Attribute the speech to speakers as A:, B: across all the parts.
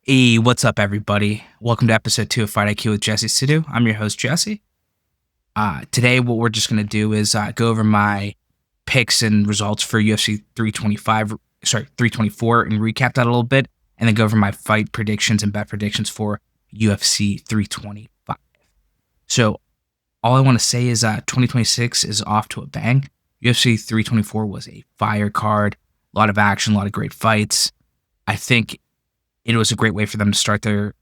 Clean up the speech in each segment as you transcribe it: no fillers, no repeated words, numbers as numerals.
A: Hey, what's up, everybody? Welcome to episode 2 of FightIQ with Jesse Sidhu. I'm your host, Jesse. Today, what we're just going to do is go over my picks and results for UFC 324, and recap that a little bit, and then go over my fight predictions and bet predictions for UFC 325. So, all I want to say is 2026 is off to a bang. UFC 324 was a fire card, a lot of action, a lot of great fights. I think it was a great way for them to start their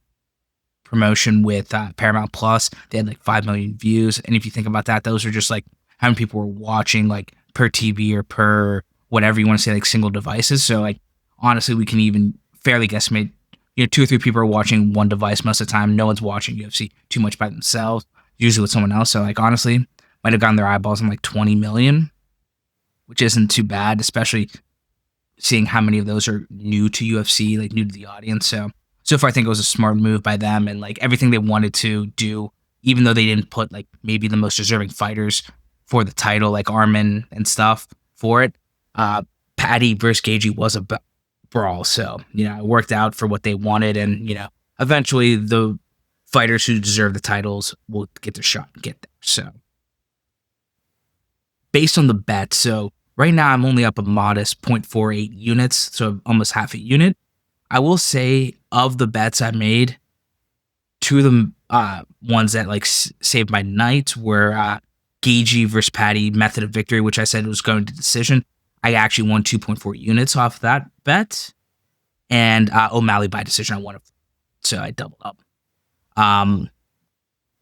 A: promotion with Paramount Plus. They had like 5 million views. And if you think about that, those are just like how many people were watching like per TV or per whatever you want to say, like single devices. So like, honestly, we can even fairly guesstimate, 2 or 3 people are watching one device most of the time. No one's watching UFC too much by themselves, usually with someone else. So like, honestly, might have gotten their eyeballs on like 20 million, which isn't too bad, especially seeing how many of those are new to UFC, like new to the audience. So far, I think it was a smart move by them, and like everything they wanted to do, even though they didn't put like maybe the most deserving fighters for the title, like Armin and stuff for it. Paddy versus Gagey was a brawl, so it worked out for what they wanted, and eventually the fighters who deserve the titles will get their shot and get there. So based on the bet, so right now I'm only up a modest 0.48 units, so almost half a unit. I will say of the bets I made, 2 of them ones that like saved my night were Gagey versus Paddy method of victory, which I said was going to decision. I actually won 2.4 units off that bet, and O'Malley by decision I won it, so I doubled up.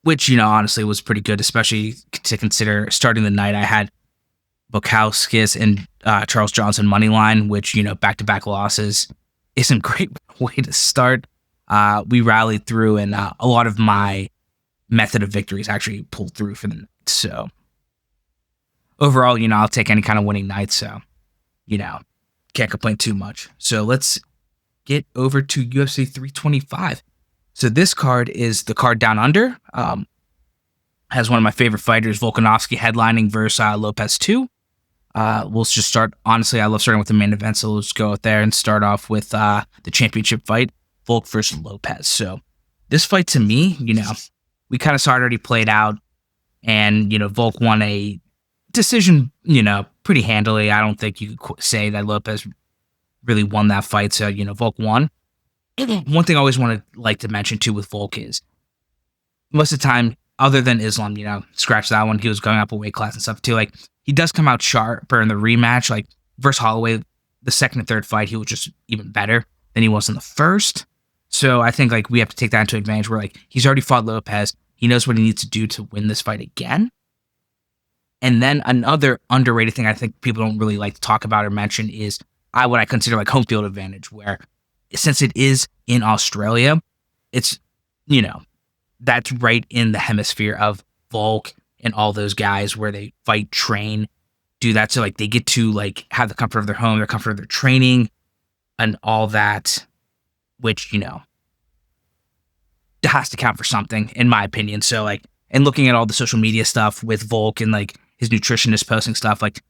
A: Which honestly was pretty good, especially to consider starting the night I had Volkanovski and Charles Johnson money line, which back-to-back losses isn't a great way to start. We rallied through, and a lot of my method of victories actually pulled through for the night. So overall, I'll take any kind of winning night. So can't complain too much. So let's get over to UFC 325. So this card is the card down under. Has one of my favorite fighters, Volkanovski, headlining versus Lopes 2. We'll just start. Honestly, I love starting with the main event, so let's go out there and start off with the championship fight, Volk versus Lopes. So this fight, to me, we kind of saw it already played out, and Volk won a decision, pretty handily. I don't think you could say that Lopes really won that fight. So Volk won. One thing I always want to like to mention too with Volk is most of the time, other than Islam, scratch that one. He was going up a weight class and stuff too. Like, he does come out sharper in the rematch. Like, versus Holloway, the second and third fight, he was just even better than he was in the first. So I think like we have to take that into advantage where like he's already fought Lopes. He knows what he needs to do to win this fight again. And then another underrated thing I think people don't really like to talk about or mention is what I consider like home field advantage, where since it is in Australia, it's, that's right in the hemisphere of Volk and all those guys where they fight, train, do that. So like they get to like have the comfort of their home, the comfort of their training and all that, which, has to count for something in my opinion. So like, and looking at all the social media stuff with Volk and like his nutritionist posting stuff, like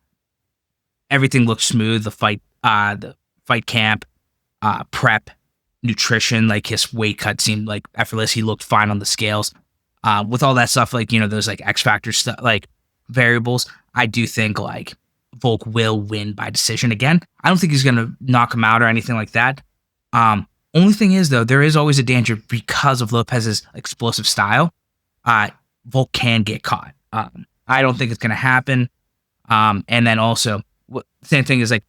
A: everything looks smooth. The fight camp, prep, nutrition, like his weight cut seemed like effortless. He looked fine on the scales. With all that stuff, like those like X factor stuff, like variables, I do think like Volk will win by decision again. I don't think he's gonna knock him out or anything like that. Only thing is though, there is always a danger because of Lopez's explosive style. Volk can get caught. I don't think it's gonna happen. And then also, same thing is like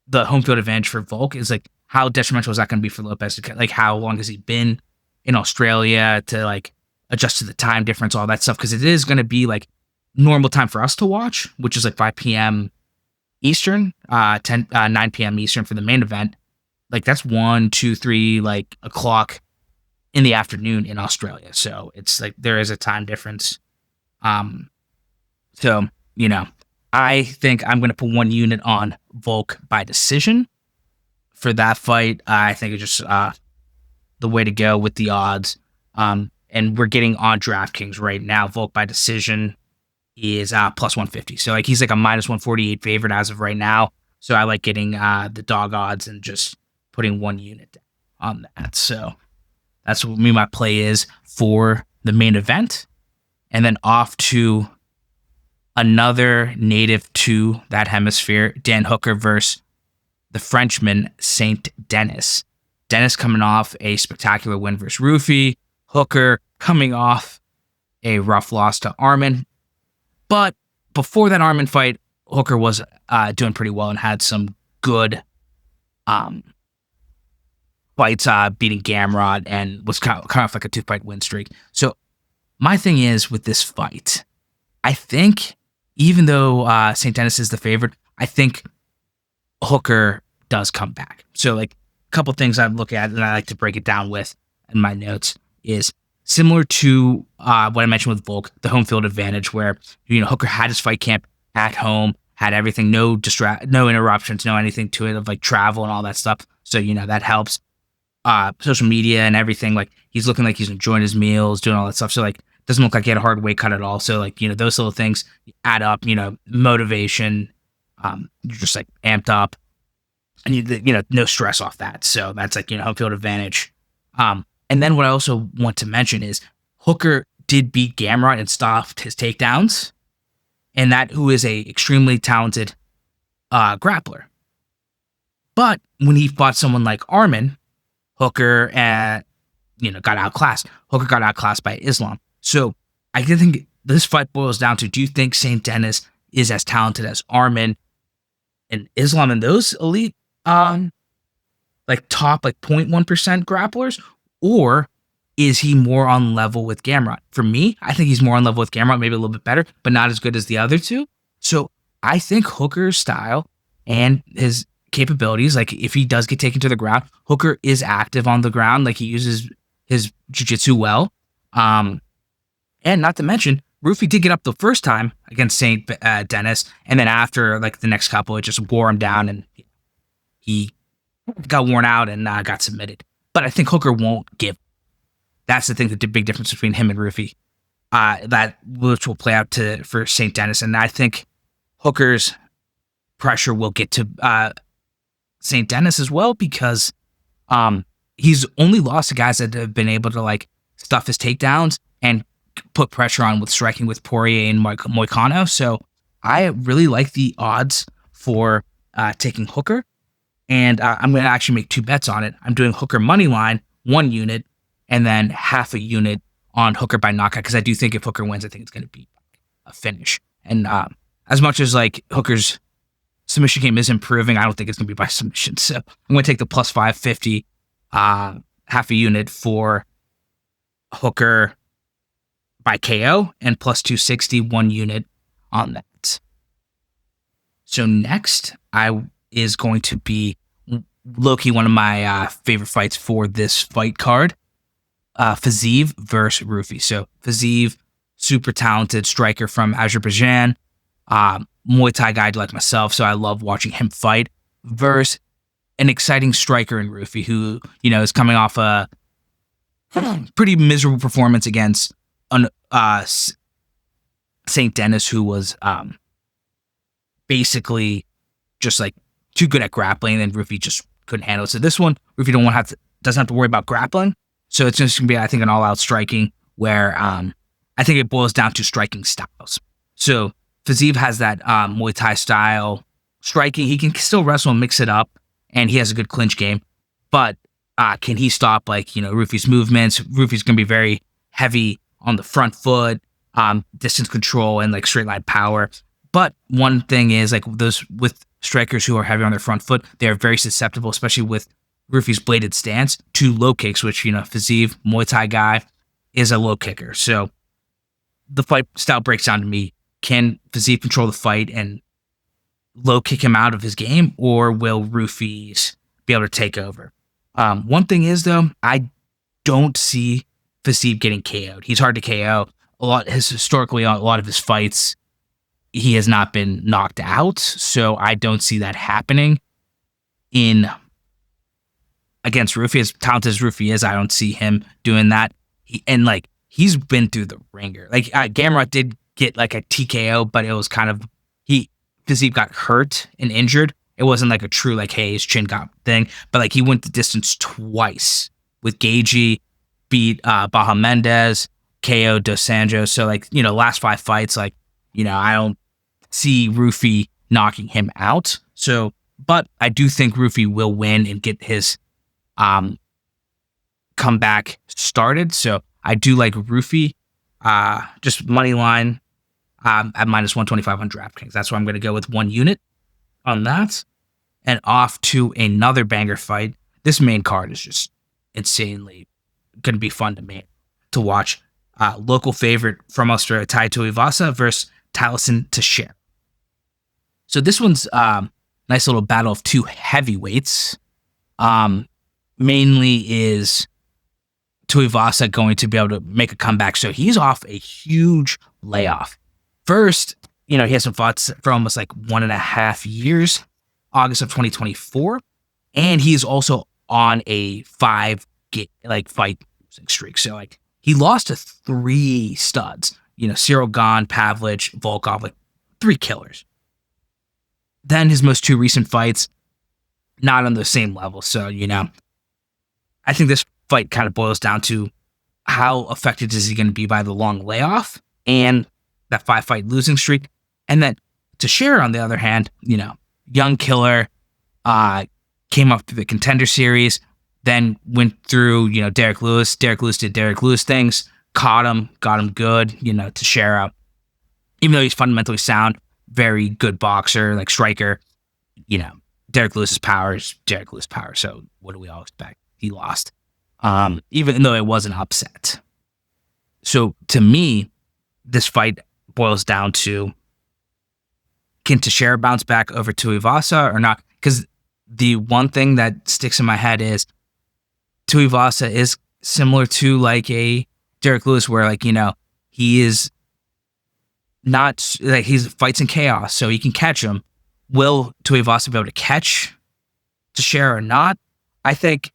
A: the home field advantage for Volk is like, how detrimental is that going to be for Lopes? Like, how long has he been in Australia to like adjust to the time difference, all that stuff? Because it is going to be like normal time for us to watch, which is like 5 p.m. Eastern, 9 p.m. Eastern for the main event. Like that's 1, 2, 3, like o'clock in the afternoon in Australia. So it's like there is a time difference. So I think I'm going to put 1 unit on Volk by decision. For that fight, I think it's just the way to go with the odds. And we're getting on DraftKings right now. Volk by decision is plus 150. So like he's like a minus 148 favorite as of right now. So I like getting the dog odds and just putting 1 unit down. on that. So that's what my play is for the main event. And then off to another native to that hemisphere, Dan Hooker versus the Frenchman, Saint-Denis. Dennis coming off a spectacular win versus Ruffy. Hooker coming off a rough loss to Armin. But before that Armin fight, Hooker was doing pretty well and had some good fights, beating Gamrot, and was kind of like a 2-fight win streak. So my thing is with this fight, I think even though Saint-Denis is the favorite, I think Hooker does come back. So like a couple things I look at and I like to break it down with in my notes is similar to what I mentioned with Volk, the home field advantage, where Hooker had his fight camp at home, had everything, no interruptions, no anything to it of like travel and all that stuff. So that helps. Social media and everything, like he's looking like he's enjoying his meals, doing all that stuff. So like doesn't look like he had a hard weight cut at all. So like those little things add up. Motivation, you're just like amped up, and no stress off that. So that's like home field advantage. And then what I also want to mention is Hooker did beat Gamrot and stopped his takedowns, and that who is a extremely talented grappler. But when he fought someone like Armin, Hooker got outclassed. Hooker got outclassed by Islam. So I think this fight boils down to: do you think Saint-Denis is as talented as Armin and Islam and those elite, top 0.1% grapplers, or is he more on level with Gamrot? For me, I think he's more on level with Gamrot, maybe a little bit better, but not as good as the other two. So I think Hooker's style and his capabilities, like if he does get taken to the ground, Hooker is active on the ground, like he uses his jiu-jitsu well. And not to mention, Ruffy did get up the first time against Saint-Denis, and then after like the next couple, it just wore him down and he got worn out and got submitted. But I think Hooker won't give. That's the thing, the big difference between him and Ruffy, which will play out for Saint-Denis. And I think Hooker's pressure will get to Saint-Denis as well, because he's only lost to guys that have been able to like stuff his takedowns and put pressure on with striking with Poirier and Moicano. So I really like the odds for taking Hooker, and I'm going to actually make 2 bets on it. I'm doing Hooker money line, 1 unit, and then half a unit on Hooker by knockout, because I do think if Hooker wins, I think it's going to be a finish. And as much as like Hooker's submission game is improving, I don't think it's going to be by submission. So I'm going to take the plus 550, half a unit for Hooker by KO, and plus 260, 1 unit on that. So next is going to be low-key one of my favorite fights for this fight card. Fiziev versus Ruffy. So Fiziev, super talented striker from Azerbaijan, Muay Thai guy like myself, so I love watching him fight, versus an exciting striker in Ruffy, who is coming off a pretty miserable performance against Saint-Denis, who was basically just like too good at grappling, and Ruffy just couldn't handle it. So this one, Ruffy doesn't have to worry about grappling. So it's just gonna be, I think, an all-out striking where I think it boils down to striking styles. So Fiziev has that Muay Thai style striking. He can still wrestle and mix it up, and he has a good clinch game. But can he stop Ruffy's movements? Ruffy's gonna be very heavy on the front foot, distance control, and like straight line power. But one thing is, like those with strikers who are heavy on their front foot, they are very susceptible, especially with Ruffy's bladed stance, to low kicks, which Fiziev, Muay Thai guy, is a low kicker. So the fight style breaks down to me: can Fiziev control the fight and low kick him out of his game, or will Ruffy's be able to take over? One thing is, though, I don't see Fiziev getting KO'd. He's hard to KO. Historically, a lot of his fights, he has not been knocked out, so I don't see that happening against Ruffy. As talented as Ruffy is, I don't see him doing that. He's been through the ringer. Like Gamrot did get like a TKO, but it was kind of Fiziev got hurt and injured It wasn't like a true like, hey, his chin got thing, but like he went the distance twice with Gagey, beat Baja Mendez, KO Dos Anjos. So like, last 5 fights, like, I don't see Ruffy knocking him out. So, but I do think Ruffy will win and get his comeback started. So I do like Ruffy, just money line at minus 125 on DraftKings. That's why I'm going to go with 1 unit on that. And off to another banger fight. This main card is just insanely going to be fun to watch. Local favorite from Australia, Tai Tuivasa versus Teixeira. So this one's nice little battle of 2 heavyweights. Mainly is Tuivasa going to be able to make a comeback. So he's off a huge layoff. First, he hasn't fought for almost like 1.5 years, August of 2024. And he's also on a 5 fight losing streak. So like he lost to 3 studs, Cyril Gane, Pavlich, Volkov, like 3 killers. Then his most 2 recent fights, not on the same level. So, I think this fight kind of boils down to how affected is he going to be by the long layoff and that 5-fight losing streak. And then Teixeira, on the other hand, young killer, came up through the Contender Series, then went through, Derek Lewis. Derek Lewis did Derek Lewis things, got him good, Teixeira, even though he's fundamentally sound, very good boxer, like striker, Derek Lewis's power is Derek Lewis' power. So what do we all expect? He lost, even though it was an upset. So to me, this fight boils down to, can Teixeira bounce back over Tuivasa or not? Because the one thing that sticks in my head is Tuivasa is similar to like a Derek Lewis, where like, he is not like he fights in chaos, so he can catch him. Will Tuivasa be able to catch Teixeira or not? I think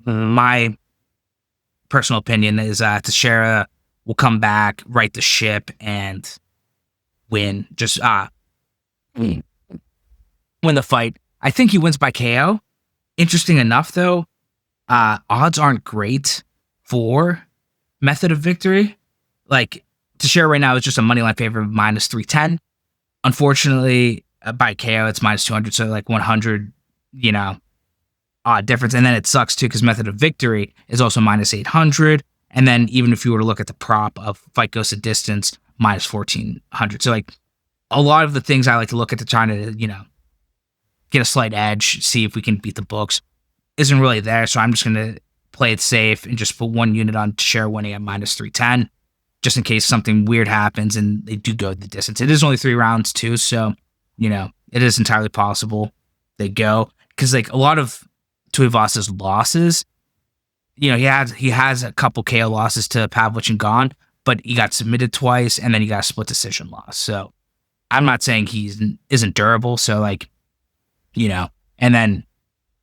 A: my personal opinion is Teixeira will come back, right the ship, and win. Just win the fight. I think he wins by KO. Interesting enough, though, odds aren't great for method of victory. Like, Teixeira right now is just a moneyline favorite of minus 310. Unfortunately, by KO, it's minus 200, so like 100, difference. And then it sucks, too, because method of victory is also minus 800. And then even if you were to look at the prop of fight goes to distance, minus 1400. So, like, a lot of the things I like to look at to try to, get a slight edge, see if we can beat the books, isn't really there. So I'm just going to play it safe and just put 1 unit on Teixeira winning at minus 310, just in case something weird happens and they do go the distance. It is only 3 rounds, too. So, it is entirely possible they go. Because, like, a lot of Tuivasa's losses, he has a couple KO losses to Pavlich and Gane, but he got submitted twice, and then he got a split decision loss. So I'm not saying he isn't durable. So, like, and then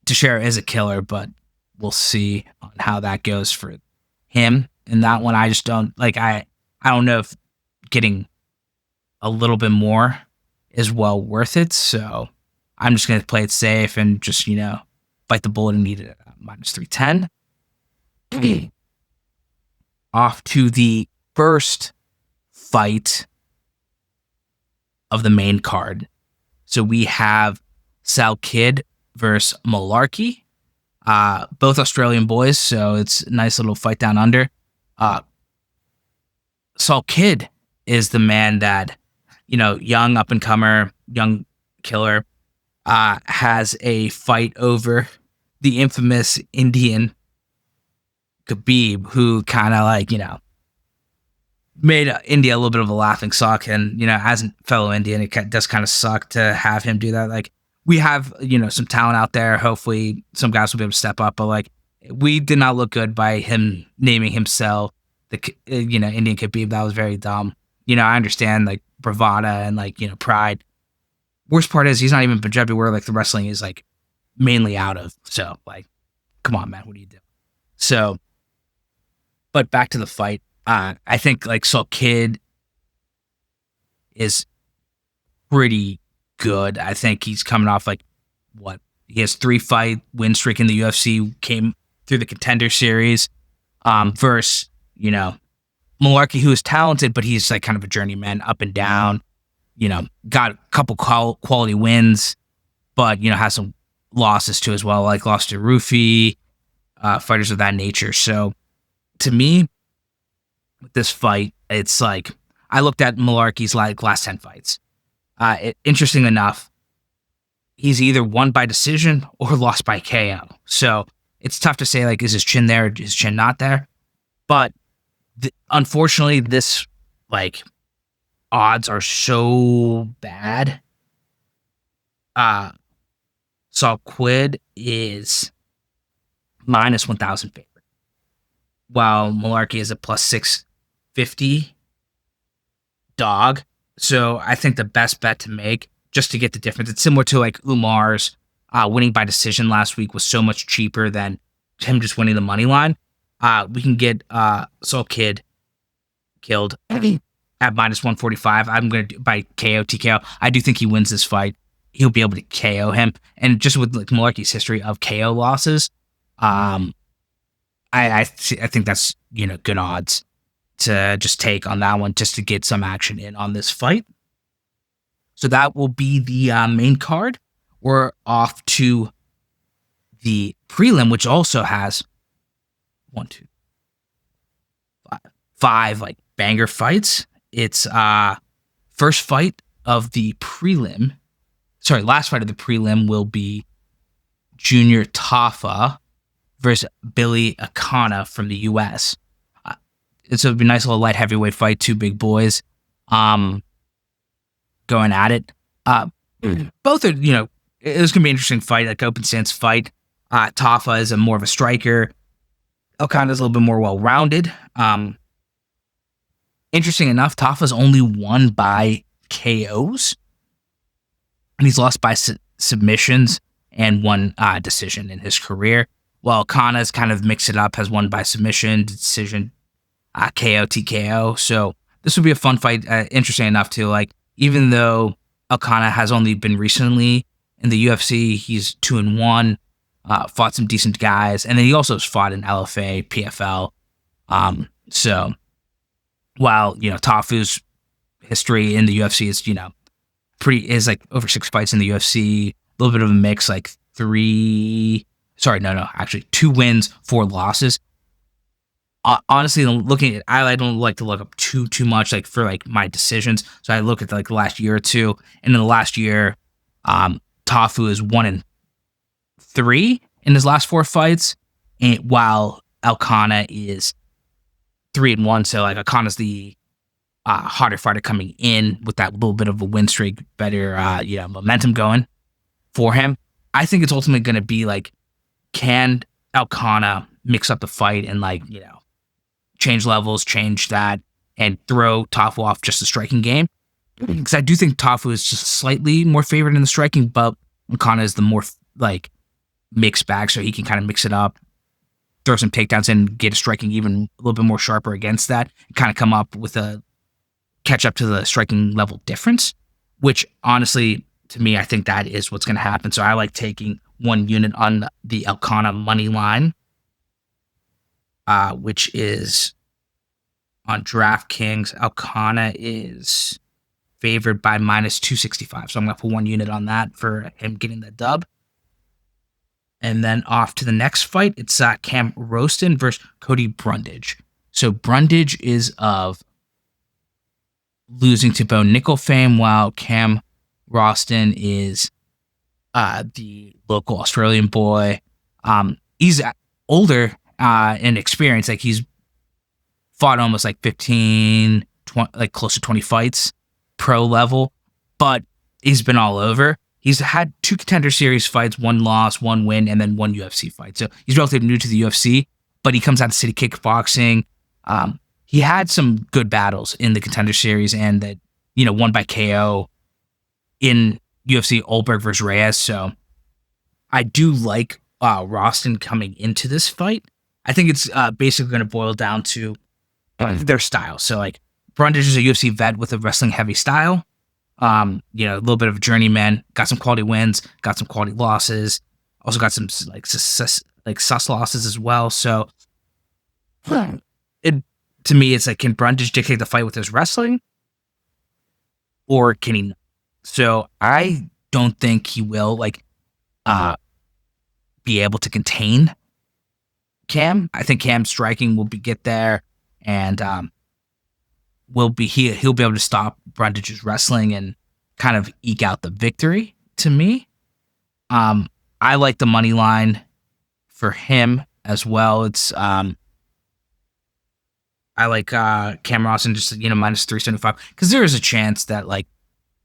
A: Teixeira is a killer, but we'll see on how that goes for him. And that one, I just don't like. I don't know if getting a little bit more is well worth it. So I'm just gonna play it safe and just bite the bullet and eat it at minus 310. Off to the first fight of the main card. So we have Sal Kidd versus Malarkey. Both Australian boys, so it's a nice little fight down under. Sal Kidd is the man that, young up-and-comer, young killer, has a fight over the infamous Indian Khabib, who kind of like, made India a little bit of a laughing stock. And, as a fellow Indian, it does kind of suck to have him do that. Like, we have, some talent out there. Hopefully some guys will be able to step up. But, like, we did not look good by him naming himself the, Indian Khabib. That was very dumb. I understand, like, bravado and, like, pride. Worst part is he's not even Punjabi, where, like, the wrestling is, like, mainly out of. So, like, come on, man. What do you do? So, but back to the fight. I think, like, Sal Kidd is pretty good. I think he's coming off, like, he has 3-fight win streak in the UFC, came through the Contender Series, versus, Malarkey, who is talented, but he's like kind of a journeyman, up and down, got a couple quality wins, but, has some losses too as well, like lost to Ruffy, fighters of that nature. So to me, with this fight, it's like, I looked at Malarkey's last 10 fights. Interesting enough, he's either won by decision or lost by KO. So it's tough to say, like, is his chin there, is his chin not there? But unfortunately, this, like, odds are so bad. So Quid is minus 1,000 favorite, while Malarkey is a plus 650 dog. So I think the best bet to make, just to get the difference, it's similar to like Umar's winning by decision last week was so much cheaper than him just winning the money line. We can get Soul Kid killed at minus 145. I'm going to do by KO, TKO. I do think he wins this fight. He'll be able to KO him. And just with like Malarkey's history of KO losses, I think that's, good odds to just take on that one, just to get some action in on this fight. So that will be the main card. We're off to the prelim, which also has 5 like banger fights. It's first fight of the prelim. Sorry, last fight of the prelim will be Junior Tafa versus Billy Akana from the U.S. It'll be a nice little light heavyweight fight. 2 big boys going at it. Both are, it was going to be an interesting fight, like open stance fight. Tafa is more of a striker. Akana is a little bit more well-rounded. Interesting enough, Tafa's only won by KOs. And he's lost by submissions and 1 decision in his career. While Akana's kind of mixed it up, has won by submission, decision, KO, TKO. So this would be a fun fight. Interesting enough too. Like, even though Akana has only been recently in the UFC, he's 2-1, fought some decent guys, and then he also has fought in LFA, PFL. So while Tafu's history in the UFC is is like over 6 fights in the UFC, a little bit of a mix, like 2 wins, 4 losses. Honestly, looking at, I don't like to look up too much like for like my decisions. So I look at like the last year or two, and in the last year, Tafu is 1-3 in his last 4 fights, and while Akana is 3-1. So like Akana's the harder fighter coming in with that little bit of a win streak, better momentum going for him. I think it's ultimately going to be like, can Akana mix up the fight and change levels, change that, and throw Tafu off just the striking game? Because I do think Tafu is just slightly more favored in the striking, but Akana is the more mixed bag, so he can kind of mix it up, throw some takedowns in, get a striking even a little bit more sharper against that, and kind of come up with a catch up to the striking level difference, which honestly, to me, I think that is what's going to happen. So I like taking 1 unit on the Akana money line, which is on DraftKings. Akana is favored by minus 265. So I'm going to put 1 unit on that for him getting the dub. And then off to the next fight, it's Cam Roston versus Cody Brundage. So Brundage is of losing to Bo Nickel fame, while Cam Roston is the local Australian boy. He's older in experience. Like, he's fought almost like 15, 20, like close to 20 fights pro level, but he's been all over. He's had 2 Contender Series fights, 1 loss, 1 win, and then 1 UFC fight. So he's relatively new to the UFC, but he comes out of City Kickboxing. He had some good battles in the Contender Series, and that won by KO in UFC Olberg versus Reyes. So I do like Roston coming into this fight. I think it's basically going to boil down to their style. So like, Brundage is a UFC vet with a wrestling heavy style. A little bit of a journeyman, got some quality wins, got some quality losses, also got some sus losses as well. So it to me, it's like, can Brundage dictate the fight with his wrestling, or can he? So I don't think he will be able to contain Cam. I think Cam's striking will get there, and he'll be able to stop Brundage's wrestling and kind of eke out the victory. To me, I like the money line for him as well. It's I like Cam Rawson just minus 375, because there is a chance that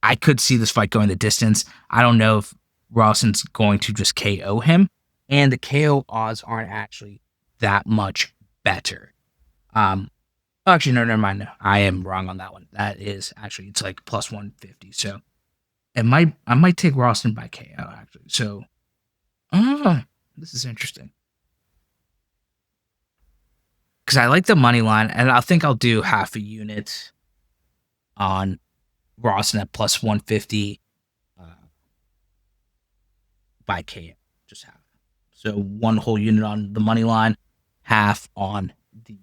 A: I could see this fight going the distance. I don't know if Rawson's going to just KO him, and the KO odds aren't actually that much better. Actually, no, never mind. No, I am wrong on that one. That is actually, it's like plus 150. So I might take Rawson by KO actually. So this is interesting, because I like the money line, and I think I'll do half a unit on Rawson at plus 150 by KO, just half. So one whole unit on the money line, half on the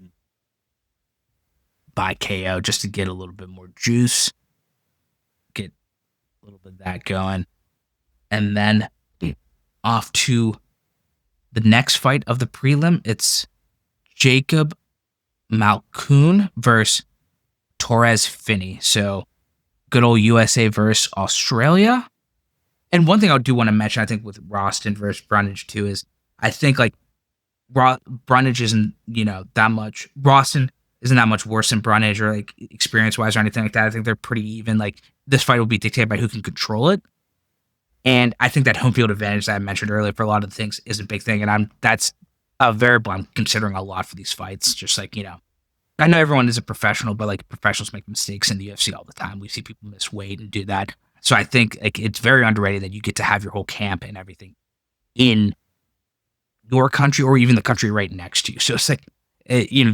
A: by KO, just to get a little bit more juice, get a little bit of that going, and then off to the next fight of the prelim. It's Jacob Malkoun versus Torres Finney. So good old USA versus Australia. And one thing I do want to mention, I think, with Roston versus Brundage too, is I think Brundage isn't that much. Roston isn't that much worse than Brundage, or experience wise or anything like that. I think they're pretty even. This fight will be dictated by who can control it. And I think that home field advantage that I mentioned earlier for a lot of the things is a big thing. And that's a variable I'm considering a lot for these fights. Just I know everyone is a professional, but professionals make mistakes in the UFC all the time. We see people miss weight and do that. So I think it's very underrated that you get to have your whole camp and everything in your country, or even the country right next to you. So it's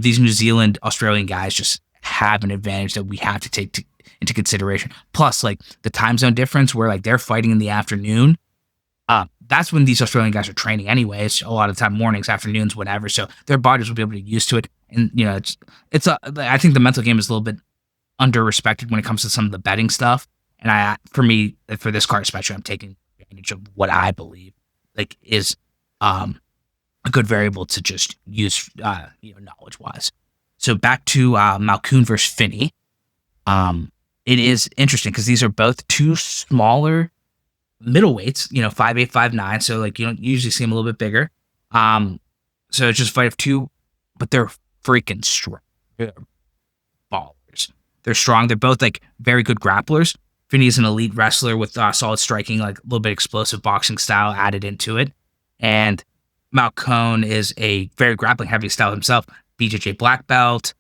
A: these New Zealand, Australian guys just have an advantage that we have to take into consideration. Plus, the time zone difference, where they're fighting in the afternoon. That's when these Australian guys are training anyways. A lot of the time, mornings, afternoons, whatever. So their bodies will be able to get used to it. And I think the mental game is a little bit under-respected when it comes to some of the betting stuff. And for this card especially, I'm taking advantage of what I believe is a good variable to just use knowledge-wise. So back to Malkoun versus Finney. It is interesting because these are both two smaller middleweights, 5'8", 5'9", so you don't usually see them a little bit bigger. So it's just a fight of two, but they're freaking strong. They're ballers. They're strong. They're both very good grapplers. Finney is an elite wrestler with solid striking, a little bit explosive boxing style added into it. And Malkoun is a very grappling heavy style himself. BJJ black belt.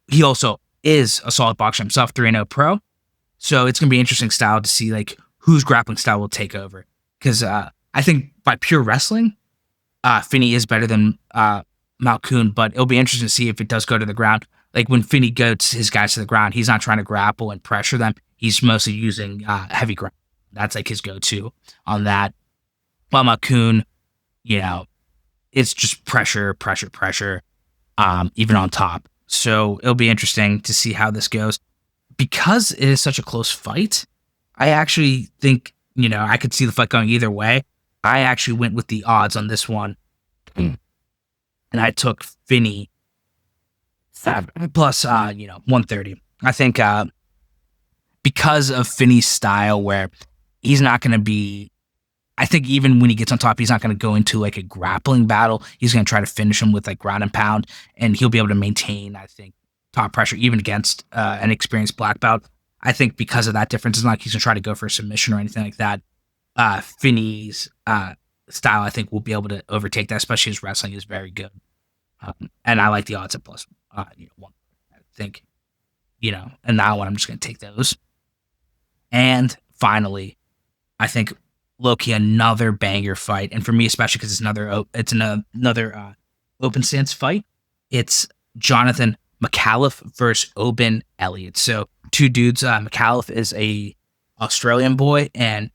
A: He also is a solid boxer himself, 3-0 pro. So it's gonna be an interesting style to see whose grappling style will take over. Because I think by pure wrestling, Finney is better than Malkoun, but it'll be interesting to see if it does go to the ground. When Finney goes his guys to the ground, he's not trying to grapple and pressure them. He's mostly using heavy ground. That's his go-to on that. While Malkoun, it's just pressure, even on top. So it'll be interesting to see how this goes. Because it is such a close fight, I actually think, I could see the fight going either way. I actually went with the odds on this one. And I took Finney plus 130. I think because of Finney's style, where he's not going to be, I think even when he gets on top, he's not going to go into a grappling battle. He's going to try to finish him with ground and pound, and he'll be able to maintain, I think, top pressure even against an experienced black belt. I think because of that difference, it's not like he's going to try to go for a submission or anything like that. Finney's style, I think, will be able to overtake that, especially his wrestling is very good. And I like the odds at plus 1. I think, and that one, I'm just going to take those. And finally, I think low-key another banger fight, and for me especially because it's another open stance fight. It's Jonathan McAuliffe versus Oban Elliott. So two dudes. McAuliffe is a Australian boy, and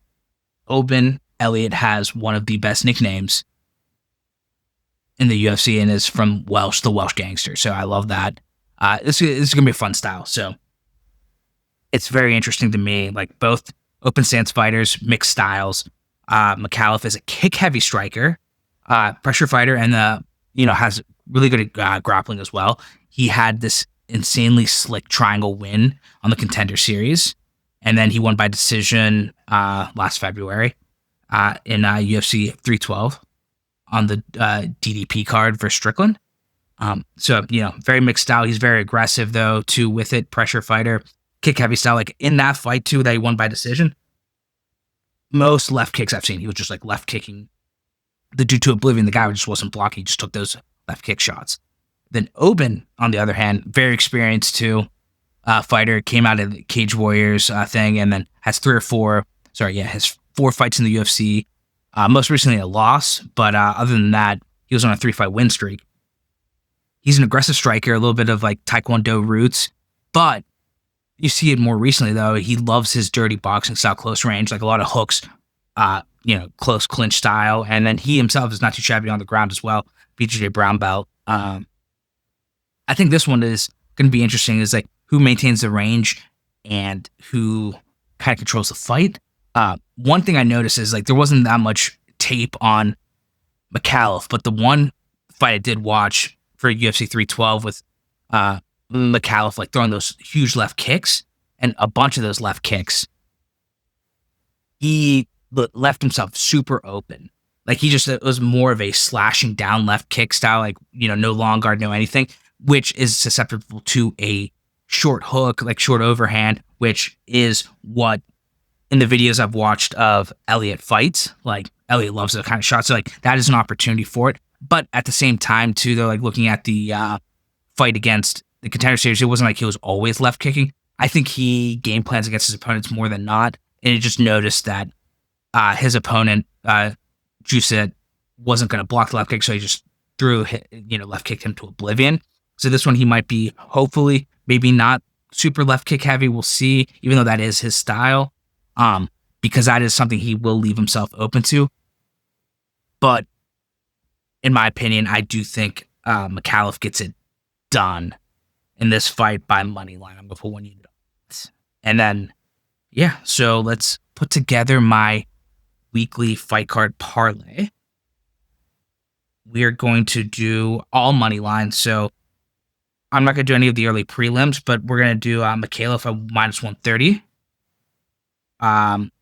A: Oban Elliott has one of the best nicknames in the UFC and is from Welsh, the Welsh gangster. So I love that. This is going to be a fun style. So it's very interesting to me. Like both open stance fighters, mixed styles. McAuliffe is a kick-heavy striker, pressure fighter, and has really good grappling as well. He had this insanely slick triangle win on the Contender Series, and then he won by decision last February in UFC 312 on the DDP card for Strickland. So very mixed style. He's very aggressive though too with it. Pressure fighter, kick-heavy style. Like in that fight too that he won by decision, most left kicks I've seen, he was just like left kicking the dude to oblivion. The guy just wasn't blocking. He just took those left kick shots. Then Oban, on the other hand, very experienced too. Fighter, came out of the Cage Warriors thing, and then has has 4 fights in the UFC. Most recently a loss, but other than that, he was on a 3-fight win streak. He's an aggressive striker, a little bit of like Taekwondo roots, but you see it more recently though. He loves his dirty boxing style, close range, like a lot of hooks, close clinch style, and then he himself is not too shabby on the ground as well. BJJ brown belt. I think this one is going to be interesting. Is like who maintains the range and who kind of controls the fight. One thing I noticed is like there wasn't that much tape on McAuliffe, but the one fight I did watch for UFC 312 with McAuliffe like throwing those huge left kicks, and a bunch of those left kicks, he left himself super open. Like it was more of a slashing down left kick style, like, no long guard, no anything, which is susceptible to a short hook, like short overhand, which is what in the videos I've watched of Elliott fights, like Elliott loves those kind of shots. So like that is an opportunity for it. But at the same time too, they're like looking at the fight against the Contender Series, it wasn't like he was always left kicking. I think he game plans against his opponents more than not. And he just noticed that his opponent, Juice, wasn't going to block the left kick, so he just left kicked him to oblivion. So this one he might be, hopefully, maybe not super left kick heavy. We'll see, even though that is his style, because that is something he will leave himself open to. But in my opinion, I do think McAuliffe gets it done in this fight by money line. I'm going to put 1 unit on it. And then, so let's put together my weekly fight card parlay. We're going to do all money lines. So I'm not going to do any of the early prelims, but we're going to do McAuliffe at minus 130.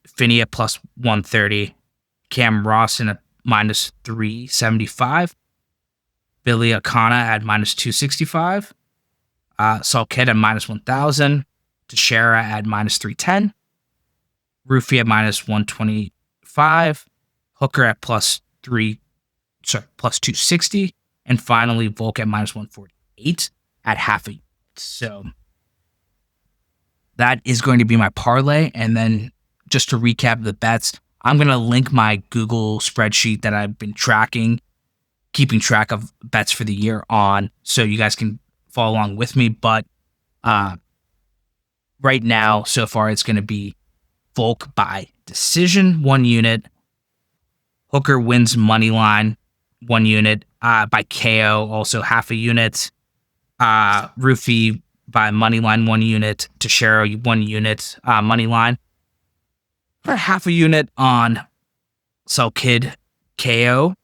A: Finney at plus 130. Cam Rawson at minus 375. Billy Akana at minus 265. Saul Kidd at minus 1,000. Teixeira at minus 310. Ruffy at minus 125. Hooker at plus 260. And finally, Volk at minus 148 at half a unit. So that is going to be my parlay. And then just to recap the bets, I'm going to link my Google spreadsheet that I've been keeping track of bets for the year on, so you guys can follow along with me. But right now, so far, it's going to be Volk by decision, 1 unit. Hooker wins money line, 1 unit. By KO, also half a unit. Ruffy by money line, 1 unit. Teixeira, 1 unit money line. For half a unit on Saul Kidd KO.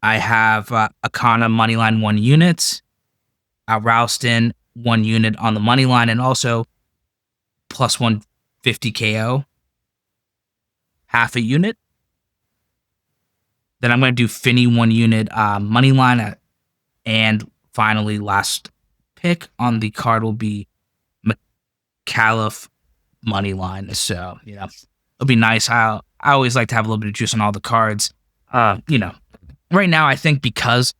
A: I have Akana moneyline 1 unit, Rouston 1 unit on the money line, and also plus 150 KO, half a unit. Then I'm going to do Finney 1 unit money line, and finally last pick on the card will be McAuliffe money line. So it'll be nice. I always like to have a little bit of juice on all the cards. Right now, I think because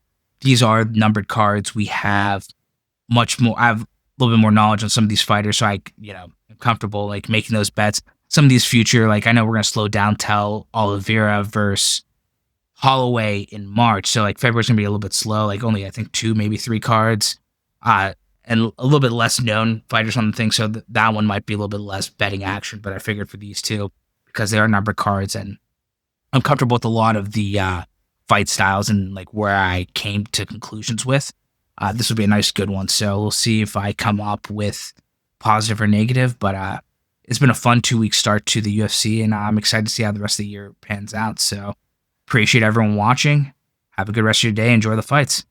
A: these are numbered cards, we have much more. I have a little bit more knowledge on some of these fighters, so I'm comfortable like making those bets. Some of these future, like I know we're gonna slow down Tell Oliveira versus Holloway in March. So like February's gonna be a little bit slow, like only I think 2, maybe 3 cards. And a little bit less known fighters on the thing. So that one might be a little bit less betting action, but I figured for these two, because they are numbered cards and I'm comfortable with a lot of the fight styles and like where I came to conclusions with. This would be a nice good one. So we'll see if I come up with positive or negative, but it's been a fun 2-week start to the UFC and I'm excited to see how the rest of the year pans out. So appreciate everyone watching. Have a good rest of your day. Enjoy the fights.